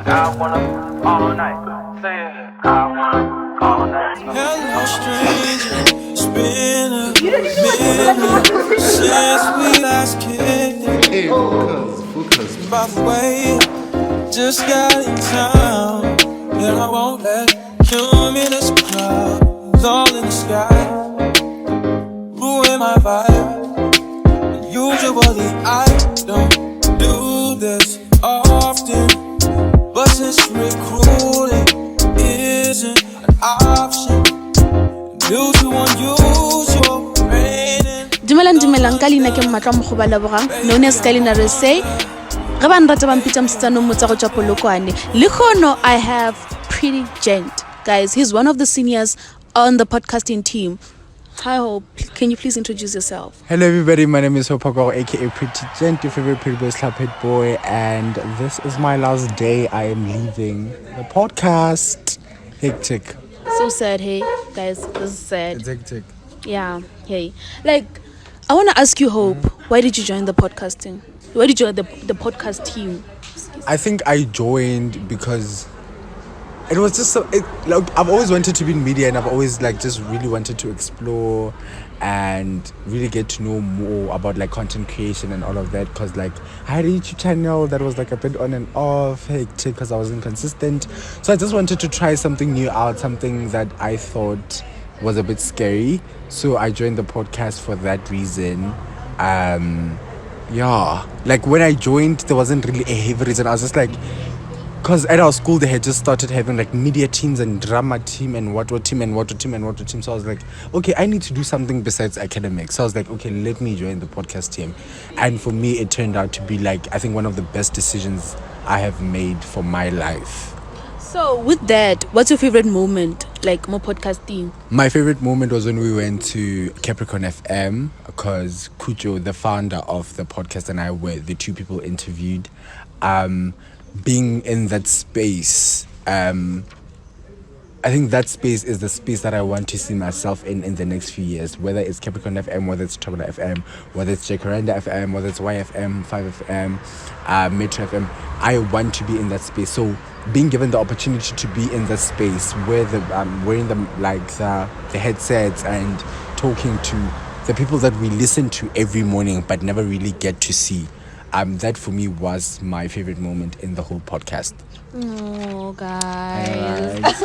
I wanna all night. Say it. I wanna all night. Hello, stranger. It's been a minute since we last kicked it. Hey, focus. By the way, just got in town, and I won't let cumulus clouds all in the sky ruin my vibe. Usually I don't do this often, but since recruiting isn't an option due to unusual raining. Dumelang kalina ke mmatla mogobala borang known as Kalina Resay re ban rata ban pitsa msetsano motsa go tswa polokwane le khono. I have Pretty Gent, guys. He's one of the seniors on the podcasting team. Hi Hope, can you please introduce yourself? Hello everybody, my name is Hope Agor, aka Pretty Gent, your favorite pretty boy slaphead boy, and this is my last day. I am leaving the podcast. Hectic. So sad, hey guys, this is sad. It's hectic. Yeah, hey. Like, I want to ask you, Hope, why did you join the podcasting? Why did you join the podcast team? I think I joined because it was just so I've always wanted to be in media, and I've always just really wanted to explore and really get to know more about content creation and all of that, because I had a YouTube channel that was a bit on and off, hectic, because I was inconsistent. So I just wanted to try something new out, something that I thought was a bit scary. So I joined the podcast for that reason. When I joined, there wasn't really a heavy reason. I was just because at our school they had just started having media teams and drama team and what team and what team and what team. So I was okay, I need to do something besides academics. So I was okay, let me join the podcast team. And for me, it turned out to be I think one of the best decisions I have made for my life. So with that, what's your favorite moment, more podcast team? My favorite moment was when we went to Capricorn FM, because Kujo, the founder of the podcast, and I were the two people interviewed. Being in that space, I think that space is the space that I want to see myself in the next few years, whether it's Capricorn FM, whether it's Togola FM, whether it's Jacaranda FM, whether it's YFM, 5FM, Metro FM. I want to be in that space. So being given the opportunity to be in that space where wearing the headsets and talking to the people that we listen to every morning but never really get to see, that for me was my favorite moment in the whole podcast. Oh, guys.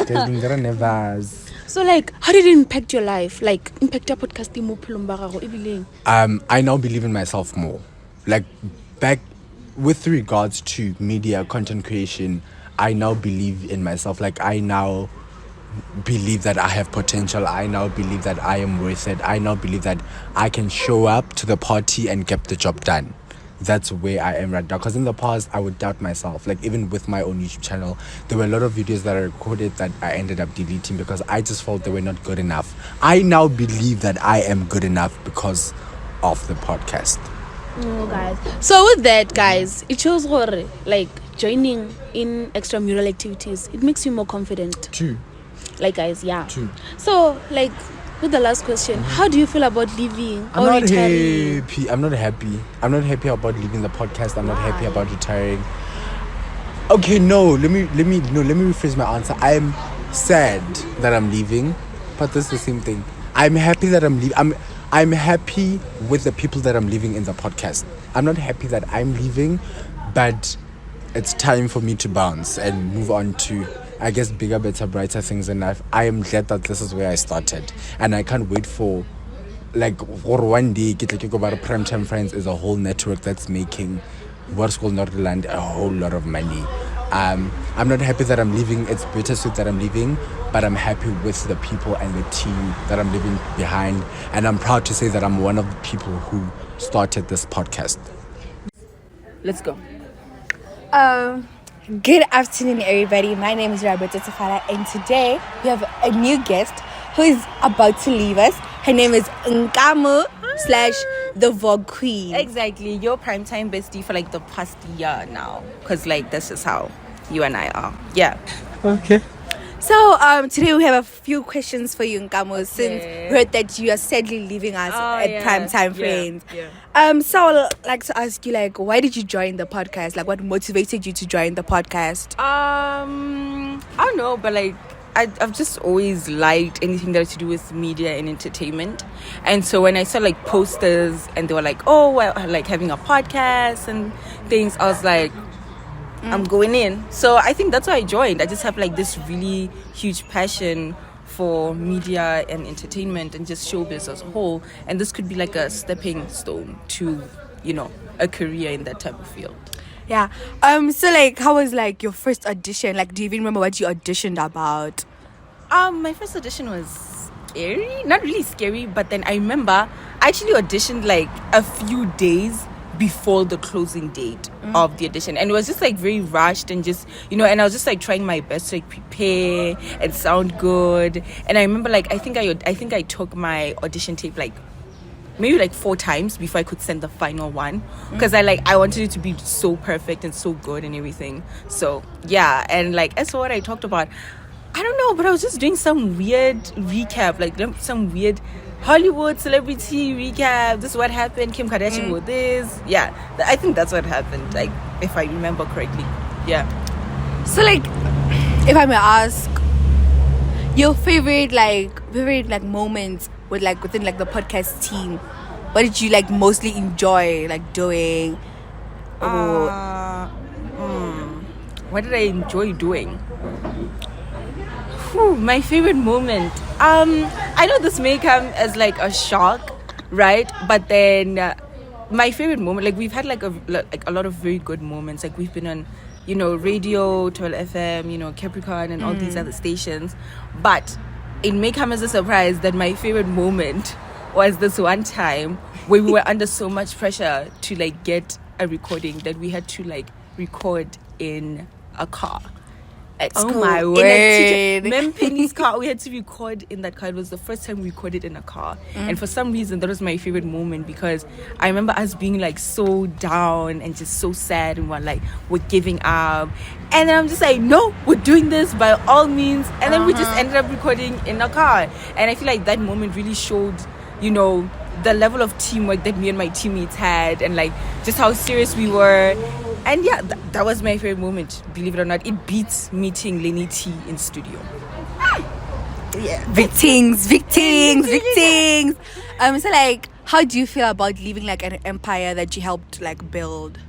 So, how did it impact your life? Impact your podcasting mo? I now believe in myself more. Back with regards to media content creation, I now believe in myself. I now believe that I have potential. I now believe that I am worth it. I now believe that I can show up to the party and get the job done. That's where I am right now. Because in the past, I would doubt myself. Even with my own YouTube channel, there were a lot of videos that I recorded that I ended up deleting because I just felt they were not good enough. I now believe that I am good enough because of the podcast. Oh, guys. So with that, guys, it shows joining in extramural activities, it makes you more confident. True. Guys, yeah. True. So, with the last question, how do you feel about leaving or retiring? I'm not happy. I'm not happy about leaving the podcast. I'm not happy about retiring. Okay, let me rephrase my answer. I'm sad that I'm leaving, but that's the same thing. I'm happy that I'm leaving. I'm happy with the people that I'm leaving in the podcast. I'm not happy that I'm leaving, but it's time for me to bounce and move on to, I guess, bigger, better, brighter things in life. I am glad that this is where I started, and I can't wait for one day Primetime Friends is a whole network that's making World School Nordland a whole lot of money. I'm not happy that I'm leaving. It's bittersweet that I'm leaving, but I'm happy with the people and the team that I'm leaving behind, and I'm proud to say that I'm one of the people who started this podcast. Let's go. Good afternoon, everybody. My name is Roberta Tafala, and today we have a new guest who is about to leave us. Her name is Ngamo / the Vogue Queen. Exactly, your primetime bestie for the past year now, because this is how you and I are. Yeah. Okay. So today we have a few questions for you, Ngamo, since we heard that you are sadly leaving us at Prime Time Friends. So I'd like to ask you, like, why did you join the podcast? Like, what motivated you to join the podcast? I don't know, but like I've just always liked anything that has to do with media and entertainment. And so when I saw like posters and they were like, oh, well, like having a podcast and things, I was like, I'm going in. So I think that's why I joined. I just have like this really huge passion for media and entertainment and just showbiz as a whole. And this could be like a stepping stone to, you know, a career in that type of field. Yeah. So like, how was like your first audition? Like, do you even remember what you auditioned about? My first audition was scary. Not really scary, but then I remember I actually auditioned like a few days before the closing date of the audition, and it was just like very rushed and just, you know, and I was just like trying my best to like prepare and sound good. And I remember like I think I took my audition tape like maybe like 4 times before I could send the final one, because I wanted it to be so perfect and so good and everything. So yeah, and like as for what I talked about, I don't know, but I was just doing some weird recap, like some weird Hollywood celebrity recap. This is what happened. Kim Kardashian wore this. Yeah, I think that's what happened, like if I remember correctly. Yeah. So like, if I may ask, your favorite moments with like within like the podcast team, what did you like mostly enjoy like doing? What did I enjoy doing? My favorite moment. I know this may come as like a shock, right? But then my favorite moment, like we've had like a lot of very good moments. Like we've been on, you know, radio, 12 FM, you know, Capricorn and all these other stations. But it may come as a surprise that my favorite moment was this one time where we were under so much pressure to like get a recording that we had to like record in a car. At school. Oh my word. Mem Penny's car, we had to record in that car. It was the first time we recorded in a car. And for some reason, that was my favorite moment, because I remember us being like so down and just so sad, and we're giving up. And then I'm just like, no, we're doing this by all means. And then we just ended up recording in a car. And I feel like that moment really showed, you know, the level of teamwork that me and my teammates had, and like just how serious we were. And yeah, that was my favorite moment, believe it or not. It beats meeting Lenny T in studio. Yeah. Victings. So like, how do you feel about leaving like an empire that you helped like build?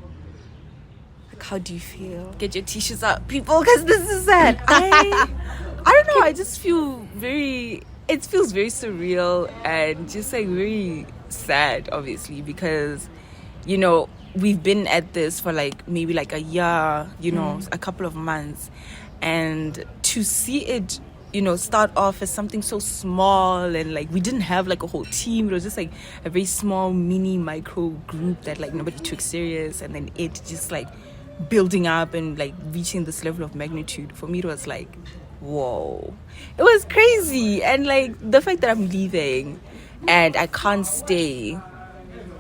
Like, how do you feel? Get your t-shirts up, people, because this is sad. I don't know, I just feel it feels very surreal and just like very sad, obviously, because, you know, we've been at this for like maybe like a year, you know, a couple of months, and to see it, you know, start off as something so small, and like we didn't have like a whole team. It was just like a very small mini micro group that like nobody took serious, and then it just like building up and like reaching this level of magnitude. For me, it was like, whoa, it was crazy. And like the fact that I'm leaving and I can't stay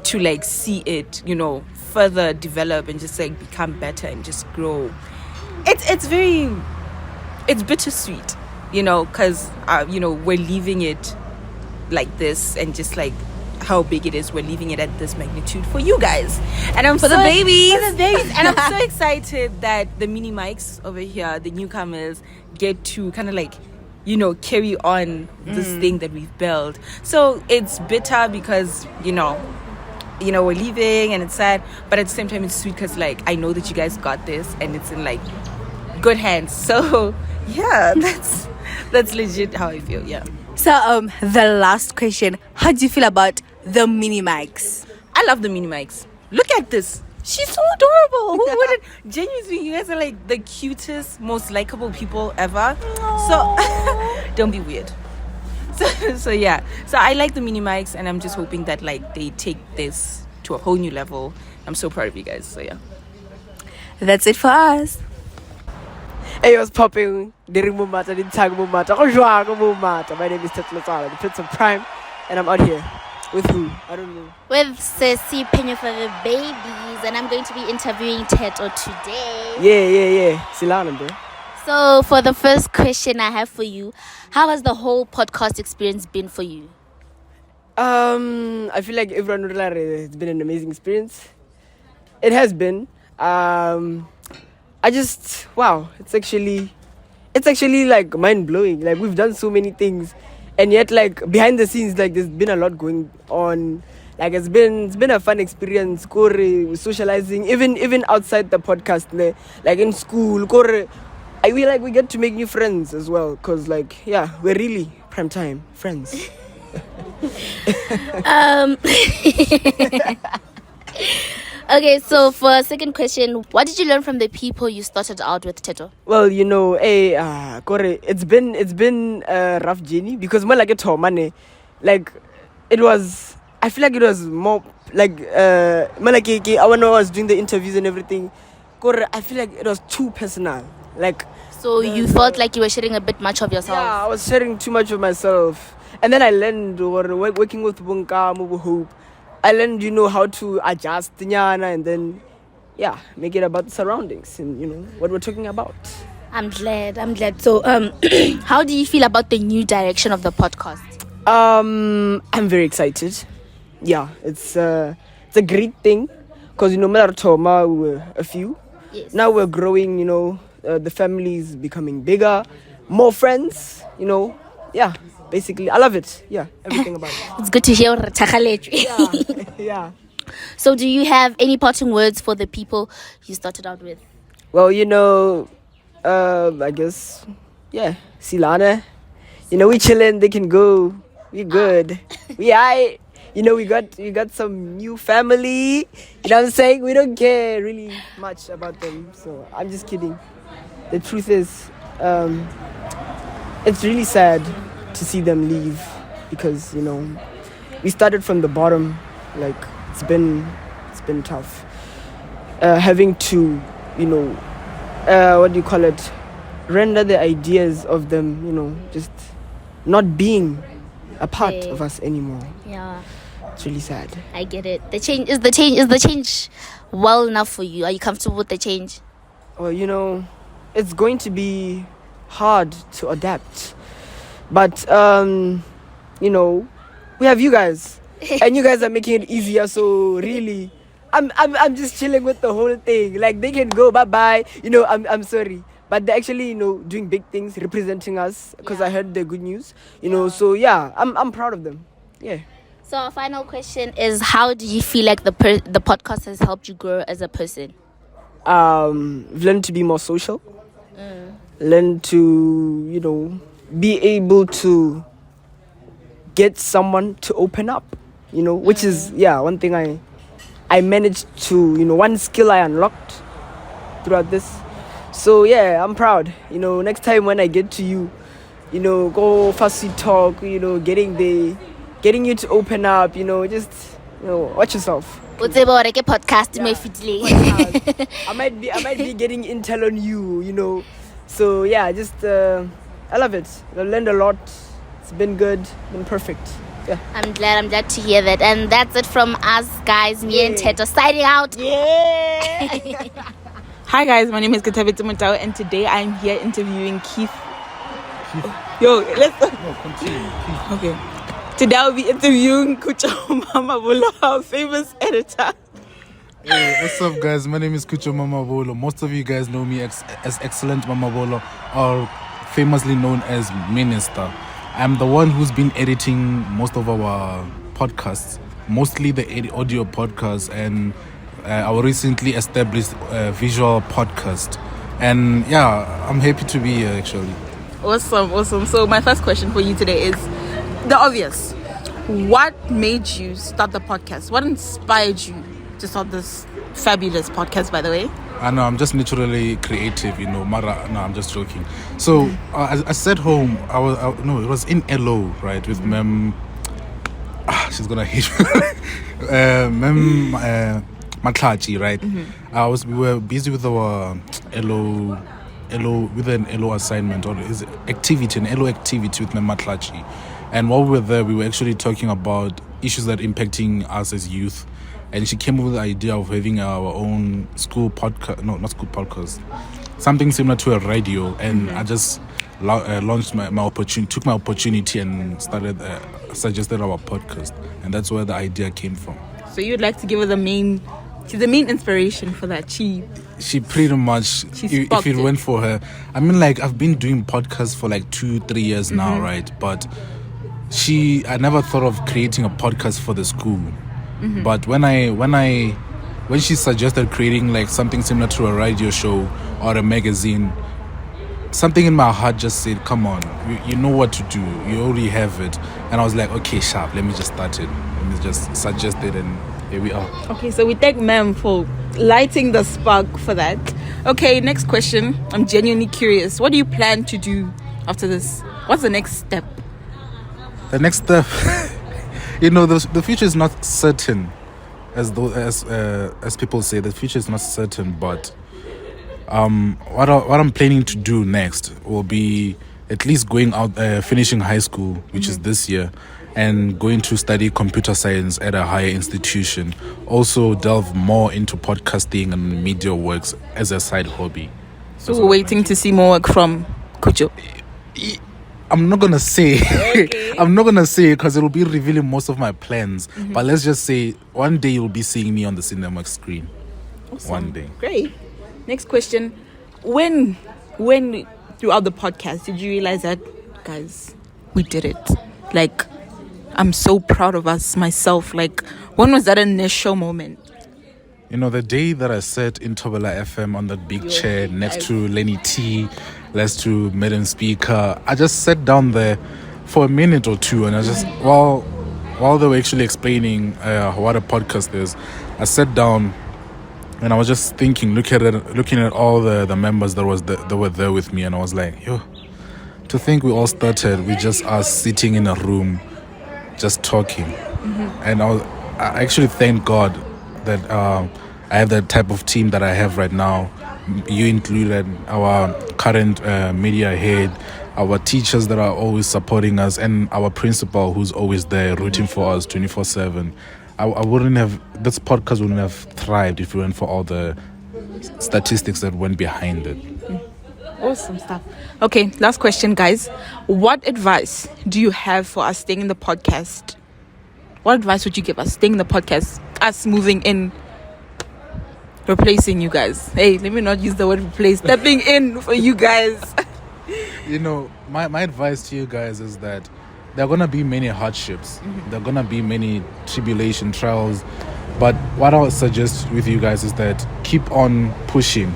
to like see it, you know, further develop and just like become better and just grow. It's bittersweet, you know, because you know, we're leaving it like this, and just like how big it is, we're leaving it at this magnitude for you guys, and I'm for the babies, and I'm so excited that the mini mics over here, the newcomers, get to kind of like, you know, carry on this thing that we've built. So it's bitter because, you know, we're leaving and it's sad, but at the same time it's sweet because like I know that you guys got this and it's in like good hands. So yeah, that's legit how I feel. Yeah. So the last question, how do you feel about the mini mics? I love the mini mics. Look at this. She's so adorable. Who wouldn't? Genuinely speaking, you guys are like the cutest, most likable people ever. Aww. So don't be weird. So yeah, so I like the mini mics, and I'm just hoping that like they take this to a whole new level. I'm so proud of you guys. So yeah, that's it for us. Hey, what's popping? My name is Tedo, the Prince of Prime, and I'm out here with who? I don't know. With Ceci Penyo for the babies, and I'm going to be interviewing Tedo today. Yeah. Silana, bro. So, for the first question I have for you, how has the whole podcast experience been for you? I feel like everyone would like it's been an amazing experience. It has been. It's actually like mind blowing. Like we've done so many things, and yet like behind the scenes, like there's been a lot going on. Like it's been a fun experience. Kore socializing, even outside the podcast, like in school. Kore, we get to make new friends as well. Cause like we're really prime time friends. Okay, so for a second question, what did you learn from the people you started out with, Tedo? Well, Kore, it's been a rough journey because more like a money, like it was. I feel like it was more like when I was doing the interviews and everything. Kore, I feel like it was too personal. Like so, you felt like you were sharing a bit much of yourself. Yeah, I was sharing too much of myself, and then I learned working with Ngamo, Hope. I learned, how to adjust, and then, make it about the surroundings and, what we're talking about. I'm glad. So, how do you feel about the new direction of the podcast? I'm very excited. Yeah, it's a great thing because, Malartoma, we were a few. Yes. Now we're growing, the family is becoming bigger, more friends, Yeah. Basically, I love it. Yeah, everything about it. It's good to hear. Yeah. So, do you have any parting words for the people you started out with? Well, I guess, Silana. We chilling. They can go. We good. We got some new family. You know what I'm saying? We don't care really much about them. So I'm just kidding. The truth is, it's really sad to see them leave because we started from the bottom. Like it's been tough having to what do you call it, render the ideas of them just not being a part of us anymore. Yeah, it's really sad. I get it. Is the change well enough for you? Are you comfortable with the change? Well, it's going to be hard to adapt. But we have you guys, and you guys are making it easier. So really, I'm just chilling with the whole thing. Like they can go bye bye. I'm sorry, but they're actually doing big things, representing us. Because I heard the good news. So I'm proud of them. Yeah. So our final question is: how do you feel like the podcast has helped you grow as a person? Learn to be more social. Learn to be able to get someone to open up, which is one thing I managed to one skill I unlocked throughout this. So I'm proud. Next time when I get to you, go fussy talk, getting you to open up, just watch yourself. Podcast I might be getting intel on you, So just I love it. I learned a lot. It's been good, been perfect. Yeah. I'm glad to hear that. And that's it from us guys, me and Tedo signing out. Yeah. Hi guys, my name is Katabitsi Mutau and today I'm here interviewing Keith. Yo, Continue. Okay. Today I'll be interviewing Kucho Mama Bolo, our famous editor. Hey, what's up, guys? My name is Kucho Mama Bolo. Most of you guys know me as Excellent Mama Bolo, or famously known as Minister. I'm the one who's been editing most of our podcasts, mostly the audio podcasts, and our recently established visual podcast. And I'm happy to be here actually. Awesome. So my first question for you today is the obvious. What made you start the podcast? What inspired you to start this fabulous podcast, by the way? I know, I'm just naturally creative, Mara. No, I'm just joking. So I sat home. It was in LO, right, with Mem. She's gonna hate me. Mem Matlachi, right? Mm-hmm. We were busy with our LO with an LO assignment or is activity, an LO activity with Mem Matlachi. And while we were there, we were actually talking about issues that are impacting us as youth. And she came up with the idea of having our own school podcast. No, not school podcast. something similar to a radio, and I just launched my opportunity, took my opportunity, and started suggested our podcast, and that's where the idea came from. So you'd like to give her the main inspiration for that. She pretty much, if it went for her, I mean, like, I've been doing podcasts for like 2-3 years now, right? But I never thought of creating a podcast for the school. But when she suggested creating like something similar to a radio show or a magazine, something in my heart just said, come on, you know what to do, you already have it. And I was like, okay, sharp, let me just start it. Let me just suggest it, and here we are. Okay, so we thank ma'am for lighting the spark for that. Okay, next question. I'm genuinely curious. What do you plan to do after this? What's the next step? The next step, the future is not certain, as people say. The future is not certain, but what I'm planning to do next will be at least going out, finishing high school, which is this year, and going to study computer science at a higher institution. Also delve more into podcasting and media works as a side hobby. So we're waiting to see more work from Kucho. I'm not gonna say. Okay. I'm not gonna say because it will be revealing most of my plans. But let's just say one day you'll be seeing me on the cinema screen. Awesome. One day. Great. Next question. When throughout the podcast did you realize that, guys, we did it? Like, I'm so proud of us, myself. Like, when was that initial moment? The day that I sat in Tobela FM on that big chair next to Lenny T, next to Madam Speaker, I just sat down there for a minute or two, and I just, while they were actually explaining what a podcast is, I sat down and I was just thinking, looking at all the members that were there with me, and I was like, yo, to think we all started with just us sitting in a room, just talking. And I actually thank God that I have the type of team that I have right now. You included, our current media head, our teachers that are always supporting us, and our principal who's always there rooting for us 24/7. I wouldn't have, this podcast wouldn't have thrived if it weren't for all the statistics that went behind it. Awesome stuff. Okay, last question, guys. What advice do you have for us staying in the podcast? What advice would you give us staying in the podcast, us moving in, replacing you guys? Hey, let me not use the word replace. Stepping in for you guys. My advice to you guys is that there are going to be many hardships. There are going to be many tribulation, trials. But what I would suggest with you guys is that keep on pushing.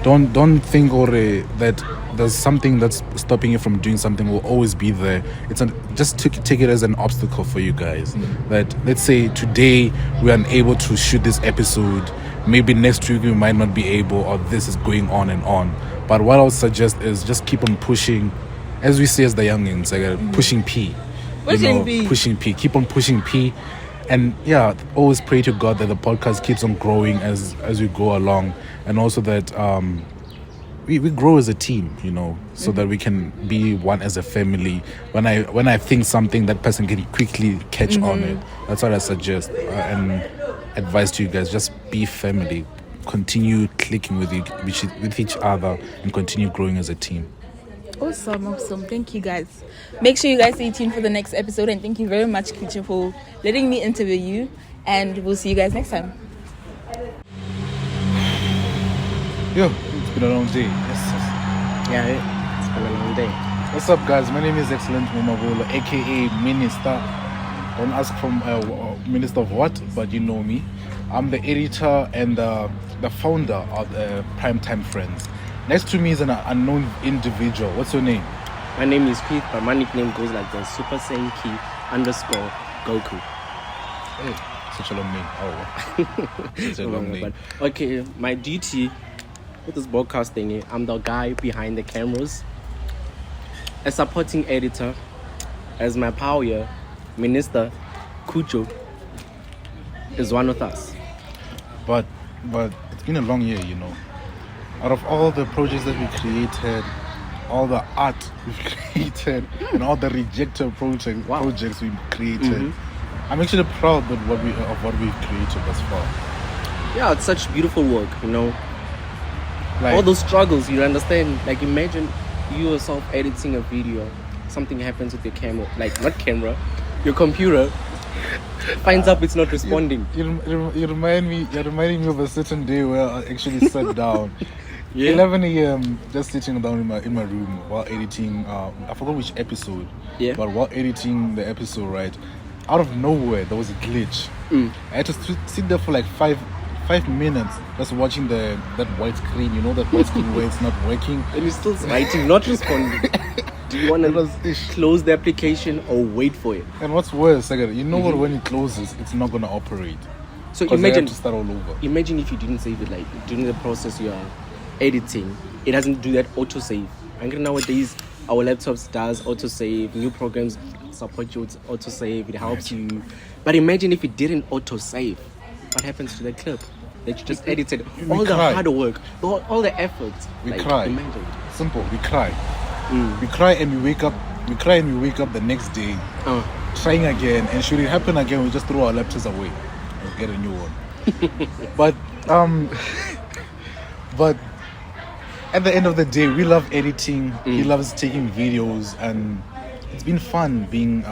Don't think that there's something that's stopping you from doing something will always be there. Just take it as an obstacle for you guys. That, let's say today we're unable to shoot this episode. Maybe next week we might not be able, or this is going on and on. But what I would suggest is just keep on pushing. As we say as the youngins, like pushing P. Pushing P. Keep on pushing P. And always pray to God that the podcast keeps on growing as we go along. And also that we grow as a team, so that we can be one as a family. When I think something, that person can quickly catch on it. That's what I suggest and advise to you guys. Just be family. Continue clicking with each other and continue growing as a team. Awesome. Thank you, guys. Make sure you guys stay tuned for the next episode, and thank you very much, Kucha, for letting me interview you, and we'll see you guys next time. Yo, it's been a long day. Yeah, it's been a long day. What's up, guys? My name is Excellent Mumabolo, aka Minister. Don't ask from Minister of what, but you know me. I'm the editor and the founder of Primetime Friends. Next to me is an unknown individual. What's your name? My name is Keith, but my nickname goes like this: Super Saiyan Keith _Goku. Hey, such a long name. Oh, such a long name. Okay, my duty with this broadcast thingy, I'm the guy behind the cameras, a supporting editor, as my power Minister Kucho is one with us. But it's been a long year, Out of all the projects that we created, all the art we've created, and all the rejected projects we created, I'm actually proud of what we've created thus far. Yeah, it's such beautiful work, Like, all those struggles, you understand? Like, imagine you yourself editing a video, something happens with your camera, like not camera, your computer finds out it's not responding. You're reminding me of a certain day where I actually sat down. Yeah. 11 a.m. just sitting down in my room while editing. I forgot which episode. Yeah. But while editing the episode, right, out of nowhere there was a glitch. I had to sit there for like five minutes just watching that white screen. You know that white screen where it's not working. And you're still writing, not responding. Do you want to close the application or wait for it? And what's worse, like, you know what? When it closes, it's not gonna operate. So 'Cause they imagine have to start all over. Imagine if you didn't save it, like during the process you are editing, it doesn't do that auto save. I think nowadays our laptops does auto save. New programs support you with auto save. It helps you. But imagine if it didn't auto save. What happens to the clip that you just edited? All the hard work, all the effort. We like, cry. Imagine. Simple. We cry. We cry and we wake up. We cry and we wake up the next day, trying again. And should it happen again, we just throw our laptops away and get a new one. But at the end of the day, we love editing. He loves taking videos, and it's been fun being.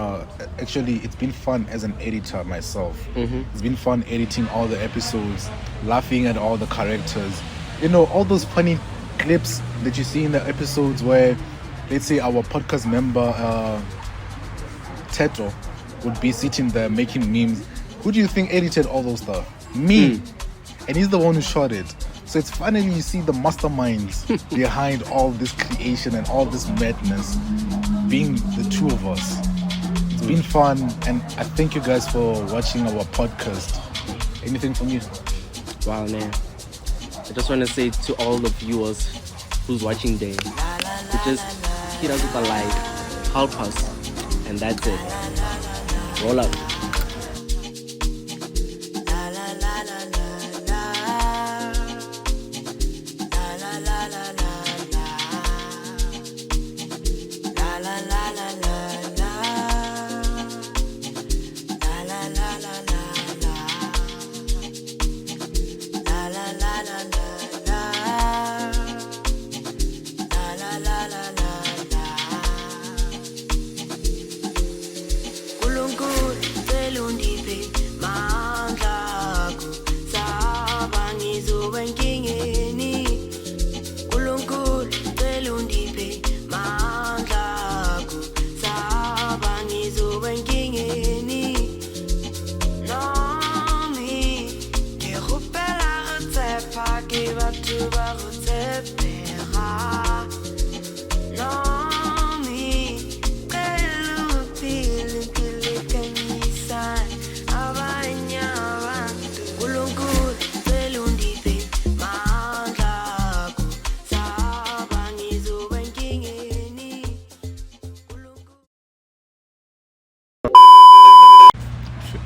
Actually, it's been fun as an editor myself. It's been fun editing all the episodes, laughing at all the characters. You know, all those funny clips that you see in the episodes where, let's say, our podcast member Tedo would be sitting there making memes. Who do you think edited all those stuff? Me. And he's the one who shot it. So it's finally you see the masterminds behind all this creation and all this madness being the two of us. It's been fun, and I thank you guys for watching our podcast. Anything from you? Wow, man. I just want to say to all the viewers who's watching there, to just hit us with a like, help us, and that's it. Roll up.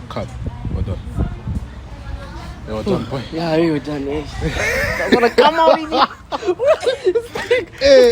Cut. We're done. Yeah, we're done, boy. Yeah, we were done, eh? I'm gonna come out in here. Hey.